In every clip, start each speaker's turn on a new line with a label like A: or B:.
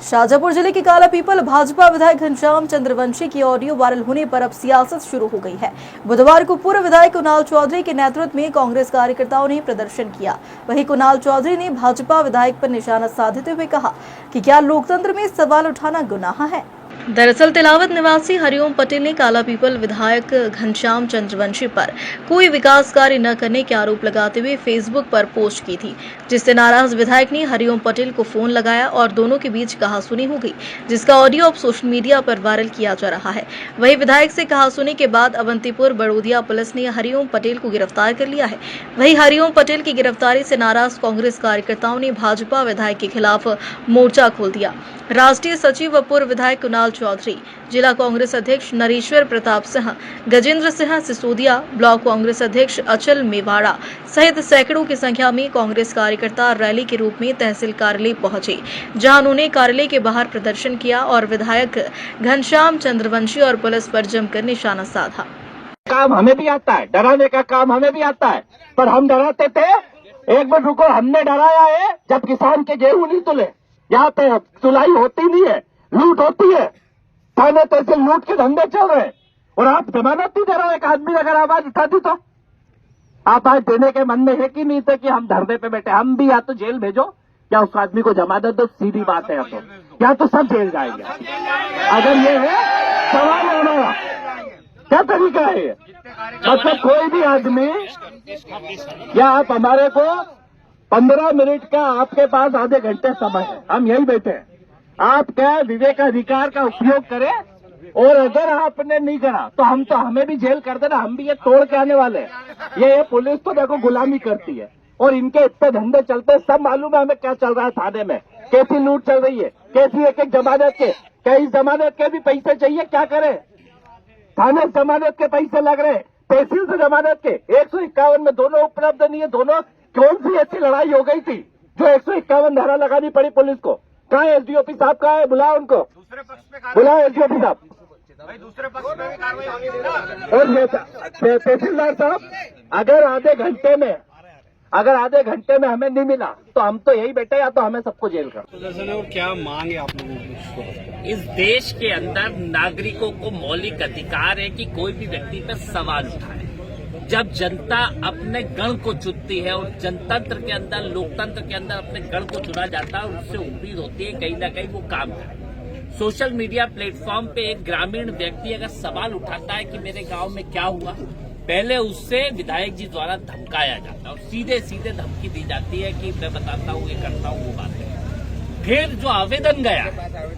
A: शाजापुर जिले के काला पीपल भाजपा विधायक घनश्याम चंद्रवंशी की ऑडियो वायरल होने पर अब सियासत शुरू हो गई है। बुधवार को पूर्व विधायक कुणाल चौधरी के नेतृत्व में कांग्रेस कार्यकर्ताओं ने प्रदर्शन किया। वहीं कुणाल चौधरी ने भाजपा विधायक पर निशाना साधते हुए कहा कि क्या लोकतंत्र में सवाल उठाना गुनाह है। दरअसल तिलावत निवासी हरिओम पटेल ने काला पीपल विधायक घनश्याम चंद्रवंशी पर कोई विकास कार्य न करने के आरोप लगाते हुए फेसबुक पर पोस्ट की थी, जिससे नाराज विधायक ने हरिओम पटेल को फोन लगाया और दोनों के बीच कहासुनी हो गई, जिसका ऑडियो अब सोशल मीडिया पर वायरल किया जा रहा है। वहीं विधायक से कहासुनी के बाद अवंतीपुर बड़ोदिया पुलिस ने हरिओम पटेल को गिरफ्तार कर लिया है। वहीं हरिओम पटेल की गिरफ्तारी से नाराज कांग्रेस कार्यकर्ताओं ने भाजपा विधायक के खिलाफ मोर्चा खोल दिया। राष्ट्रीय सचिव व पूर्व विधायक कुणाल चौधरी, जिला कांग्रेस अध्यक्ष नरेश्वर प्रताप सिंह, गजेंद्र सिंह सिसोदिया, ब्लॉक कांग्रेस अध्यक्ष अचल मेवाड़ा सहित सैकड़ों की संख्या में कांग्रेस कार्यकर्ता रैली के रूप में तहसील कार्यालय पहुंचे, जहां उन्होंने कार्यालय के बाहर प्रदर्शन किया और विधायक घनश्याम चंद्रवंशी और पुलिस पर जमकर निशाना साधा।
B: काम हमें भी आता है, डराने का काम हमें भी आता है, पर हम डराते थे। एक मिनट रुको, हमने डराया है जब किसान के गेहूं नहीं तुले। यहाँ पे तुलाई होती नहीं है, लूट होती है, थाने तहसील लूट के धंधे चल रहे हैं और आप जमानत नहीं दे रहे हो। एक आदमी अगर आवाज उठाती तो आप आज देने के मन में है कि नहीं थे कि हम धरने पे बैठे। हम भी या तो जेल भेजो या उस आदमी को जमानत दो, सीधी बात है। या तो सब जेल जाएंगे। अगर ये है सवाल है हमारा, क्या तरीका है ये? मतलब कोई भी आदमी या आप हमारे को 15 मिनट का आपके पास आधे घंटे समय है, हम यही बैठे हैं। आप क्या विवेकाधिकार का उपयोग करें और अगर आपने नहीं करा तो हमें भी जेल कर देना, हम भी ये तोड़ के आने वाले हैं। ये पुलिस तो देखो गुलामी करती है और इनके इतने धंधे चलते हैं, सब मालूम है हमें क्या चल रहा है थाने में, कैसी लूट चल रही है, कैसी एक एक जमानत के, कई जमानत के भी पैसे चाहिए, क्या करें? थाने जमानत के पैसे लग रहे, तहसील से जमानत के 151 में दोनों उपलब्ध नहीं है। दोनों कौन सी ऐसी लड़ाई हो गई थी जो 151 धारा लगानी पड़ी पुलिस को? कहाँ है एसडीओपी साहब? कहाँ है? बुलाओ उनको, बुलाओ एसडीओपी साहब।
C: दूसरे पक्ष में भी कार्रवाई होगी ना।
B: और तहसीलदार साहब, अगर आधे घंटे में हमें नहीं मिला तो हम तो यही बैठे, या तो हमें सबको जेल कर।
C: और क्या मांग है आप लोगों की?
D: इस देश के अंदर नागरिकों को मौलिक अधिकार है कि कोई भी व्यक्ति पर सवाल उठाए। जब जनता अपने गण को चुनती है और जनतंत्र के अंदर, लोकतंत्र के अंदर अपने गण को चुना जाता है और उससे उम्मीद होती है कहीं ना कहीं वो काम करे। सोशल मीडिया प्लेटफॉर्म पे एक ग्रामीण व्यक्ति अगर सवाल उठाता है कि मेरे गांव में क्या हुआ, पहले उससे विधायक जी द्वारा धमकाया जाता है और सीधे सीधे धमकी दी जाती है कि मैं बताता हूँ, ये करता हूँ, वो बात है। फिर जो आवेदन गया,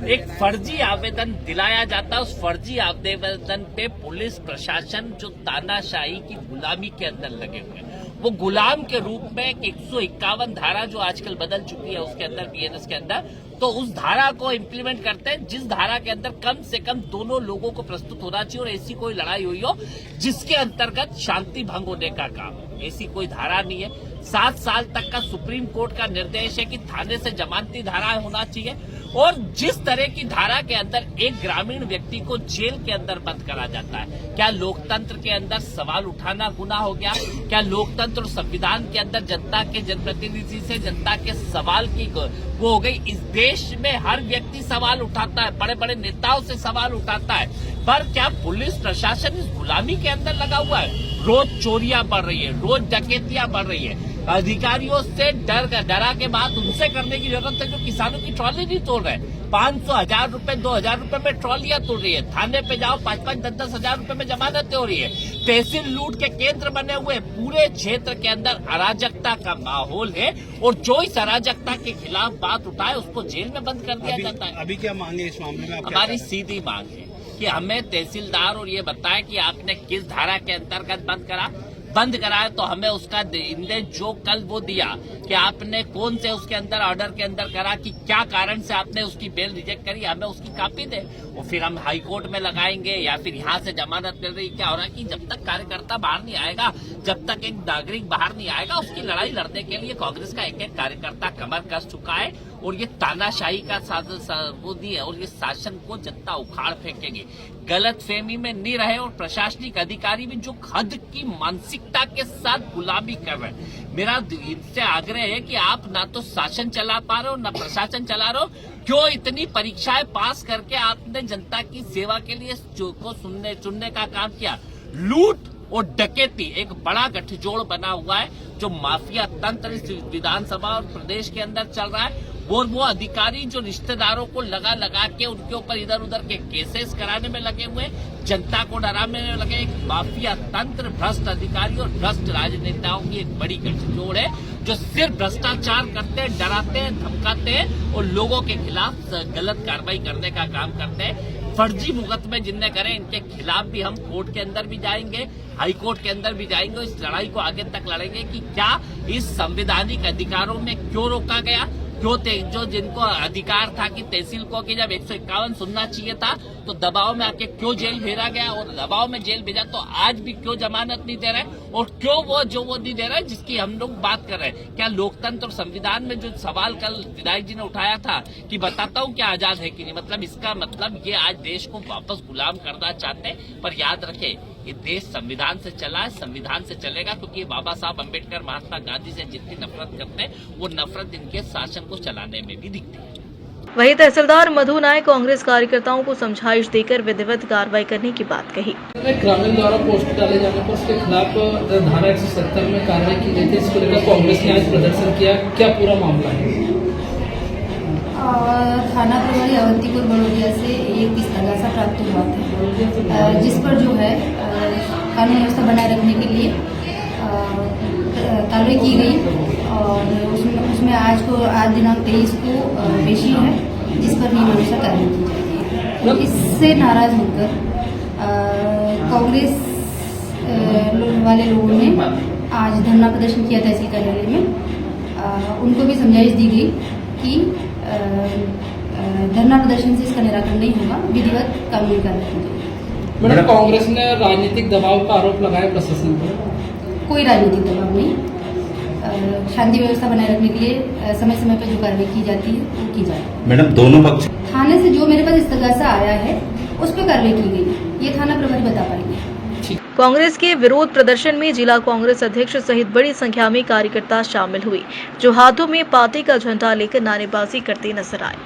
D: एक फर्जी आवेदन दिलाया जाता है। उस फर्जी आवेदन पे पुलिस प्रशासन जो तानाशाही की गुलामी के अंदर लगे हुए हैं, वो गुलाम के रूप में 151 धारा जो आजकल बदल चुकी है उसके अंदर, बीएनएस के अंदर, तो उस धारा को इम्प्लीमेंट करते हैं जिस धारा के अंदर कम से कम दोनों लोगों को प्रस्तुत होना चाहिए और ऐसी कोई लड़ाई हुई हो जिसके अंतर्गत शांति भंग होने का काम। ऐसी कोई धारा नहीं है। 7 साल तक का सुप्रीम कोर्ट का निर्देश है कि थाने से जमानती धारा होना चाहिए और जिस तरह की धारा के अंदर एक ग्रामीण व्यक्ति को जेल के अंदर बंद करा जाता है, क्या लोकतंत्र के अंदर सवाल उठाना गुनाह हो गया? क्या लोकतंत्र और संविधान के अंदर जनता के जनप्रतिनिधि से जनता के सवाल की वो हो गई? इस देश में हर व्यक्ति सवाल उठाता है, बड़े बड़े नेताओं से सवाल उठाता है, पर क्या पुलिस प्रशासन इस गुलामी के अंदर लगा हुआ है? रोज चोरियां बढ़ रही है, रोज डकैतियां बढ़ रही है। अधिकारियों से डरा के बात उनसे करने की जरूरत है जो किसानों की ट्रॉली नहीं तोड़ रहे। 500, 1000 रुपए, 2000 रुपए में ट्रॉलियां तोड़ रही है। थाने पे जाओ 5-5, 10-10 हजार रुपए में जमानतें हो रही है। तहसील लूट के केंद्र बने हुए, पूरे क्षेत्र के अंदर अराजकता का माहौल है और जो इस अराजकता के खिलाफ बात उठाए उसको जेल में बंद कर दिया जाता है।
C: अभी क्या मांगे इस मामले में?
D: हमारी सीधी मांग है कि हमें तहसीलदार और ये बताए कि आपने किस धारा के अंतर्गत बंद कराया, तो हमें उसका इंदेश जो कल वो दिया कि आपने कौन से उसके अंदर ऑर्डर के अंदर करा, कि क्या कारण से आपने उसकी बेल रिजेक्ट करी, हमें उसकी कॉपी दे। और फिर हम हाई कोर्ट में लगाएंगे या फिर यहाँ से जमानत मिल रही। क्या हो रहा है कि जब तक कार्यकर्ता बाहर नहीं आएगा, जब तक एक नागरिक बाहर नहीं आएगा, उसकी लड़ाई लड़ने के लिए कांग्रेस का एक कार्यकर्ता कमर कस चुका है और ये तानाशाही का वो दी है और ये शासन को जनता उखाड़ फेंकेगी। गलत फहमी में नहीं रहे और प्रशासनिक अधिकारी भी जो हद की मानसिकता के साथ गुलामी कर रहे हैं, मेरा इनसे आग्रह है कि आप ना तो शासन चला पा रहे हो ना प्रशासन चला रहे हो, क्यों इतनी परीक्षाएं पास करके आपने जनता की सेवा के लिए को चुनने का काम किया। लूट और डकैती एक बड़ा गठजोड़ बना हुआ है, जो माफिया तंत्र इस विधानसभा और प्रदेश के अंदर चल रहा है। और वो अधिकारी जो रिश्तेदारों को लगा के उनके ऊपर इधर उधर के केसेस कराने में लगे हुए, जनता को डराने में लगे, एक माफिया तंत्र, भ्रष्ट अधिकारी और भ्रष्ट राजनेताओं की एक बड़ी गठजोड़ है, जो सिर्फ भ्रष्टाचार करते हैं, डराते हैं, धमकाते हैं और लोगों के खिलाफ गलत कार्रवाई करने का काम करते हैं। फर्जी मुकदमे जिनने करे, इनके खिलाफ भी हम कोर्ट के अंदर भी जाएंगे, हाई कोर्ट के अंदर भी जाएंगे। इस लड़ाई को आगे तक लड़ेंगे कि क्या इस संवैधानिक अधिकारों में क्यों रोका गया, क्यों जो जिनको अधिकार था कि तहसील को कि जब 151 सुनना चाहिए था तो दबाव में आके क्यों जेल भेजा गया, और दबाव में जेल भेजा तो आज भी क्यों जमानत नहीं दे रहा है, और क्यों वो नहीं दे रहा है जिसकी हम लोग बात कर रहे हैं। क्या लोकतंत्र और संविधान में जो सवाल कल विधायक जी ने उठाया था कि बताता हूँ क्या आजाद है कि नहीं, मतलब इसका मतलब ये आज देश को वापस गुलाम करना चाहते हैं। पर याद रखे, ये देश संविधान से चला है, संविधान से चलेगा, क्योंकि बाबा साहब अम्बेडकर महात्मा गांधी से जितनी नफरत करते हैं वो नफरत इनके शासन को चलाने में भी दिखती है।
A: वहीं तहसीलदार मधु नायक कांग्रेस कार्यकर्ताओं को समझाइश देकर विधिवत कार्रवाई करने की बात कही।
E: ग्रामीण द्वारा पोस्ट डाले जाने पर उसके खिलाफ धारा 170 में कार्रवाई की गई थी। इसको लेकर कांग्रेस ने आज प्रदर्शन किया, क्या पूरा मामला है?
F: थाना प्रभारी अवंतीपुर बड़ोदिया से एक इस्तगासा प्राप्त हुआ था, जिस पर जो है कानून व्यवस्था बनाए रखने के लिए कार्रवाई की गई, और उसमें आज दिनांक 23 को पेशी है, जिस पर नियमानुसार कार्रवाई की जाती है। इससे नाराज होकर कांग्रेस वाले लोगों ने आज धरना प्रदर्शन किया तहसील कार्यालय में। उनको भी समझाइश दी गई कि धरना प्रदर्शन से इसका निराकरण नहीं होगा, विधिवत कानूनी कार्रवाई की जाएगी।
E: मैडम, कांग्रेस ने राजनीतिक दबाव का आरोप लगाया प्रशासन पर।
F: कोई राजनीतिक दबाव नहीं, शांति व्यवस्था बनाए रखने के लिए समय समय पर जो कार्रवाई की जाती है वो की जाए।
G: मैडम, दोनों पक्ष
F: थाने से जो मेरे पास इस्तगासा आया है उस पर कार्रवाई की गई, ये थाना प्रभारी बता पाएंगे।
A: कांग्रेस के विरोध प्रदर्शन में जिला कांग्रेस अध्यक्ष सहित बड़ी संख्या में कार्यकर्ता शामिल हुए, जो हाथों में पार्टी का झंडा लेकर नारेबाजी करते नजर आए।